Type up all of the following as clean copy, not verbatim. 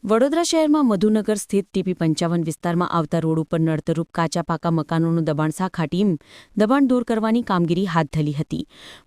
વડોદરા શહેરમાં મધુનગર સ્થિત TP-55 વિસ્તારમાં આવતા રોડ ઉપર નડતરૂપ કાચા પાકા મકાનોનું દબાણ શાખા ટીમ દબાણ દૂર કરવાની કામગીરી હાથ ધરી હતી.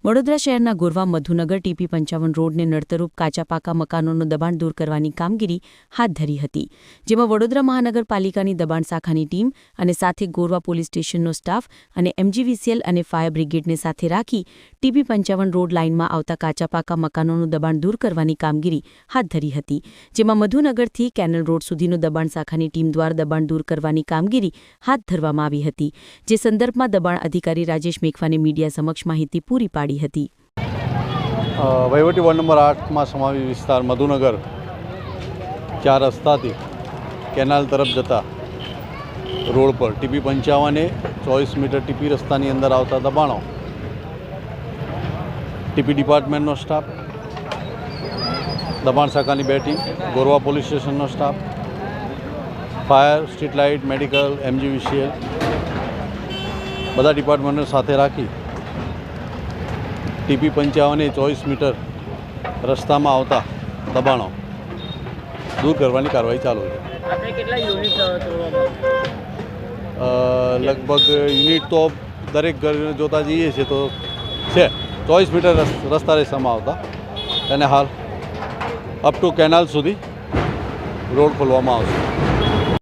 વડોદરા શહેરના ગોરવા મધુનગર TP-55 રોડને નડતરૂપ કાચા પાકા મકાનોનું દબાણ દૂર કરવાની કામગીરી હાથ ધરી હતી, જેમાં વડોદરા મહાનગરપાલિકાની દબાણ શાખાની ટીમ અને સાથે ગોરવા પોલીસ સ્ટેશનનો સ્ટાફ અને MGVCL અને ફાયર બ્રિગેડને સાથે રાખી TP-55 રોડ લાઇનમાં આવતા કાચા પાકા મકાનોનું દબાણ દૂર કરવાની કામગીરી હાથ ધરી હતી, જેમાં મધુનગર થી કેનલ રોડ સુધીનું દબાણ શાખાની ટીમ દ્વારા દબાણ દૂર કરવાની કામગીરી હાથ ધરવામાં આવી હતી, જે સંદર્ભમાં દબાણ અધિકારી રાજેશ મેઘવાને મીડિયા સમક્ષ માહિતી પૂરી પાડી હતી. વહીવટી વોર્ડ નંબર 8માં સમાવી વિસ્તાર મધુનગર 4 રસ્તાથી કેનાલ તરફ જતા રોડ પર TP-55 24 મીટર TP રસ્તાની અંદર આવતા દબાણો TP ડિપાર્ટમેન્ટનો સ્ટાફ, દબાણ શાખાની 2 ટીમ, ગોરવા પોલીસ સ્ટેશનનો staff, fire, street light, medical, MGVCL બધા ડિપાર્ટમેન્ટને સાથે રાખી TP-55 24 મીટર રસ્તામાં આવતા દબાણો દૂર કરવાની કાર્યવાહી ચાલુ છે. લગભગ યુનિટ તો દરેક ઘર જોતા જઈએ છીએ તો છે 24 મીટર રસ્તા રેસામાં આવતા, અને હાલ અપ ટુ કેનાલ સુધી રોડ ખોલવામાં આવશે.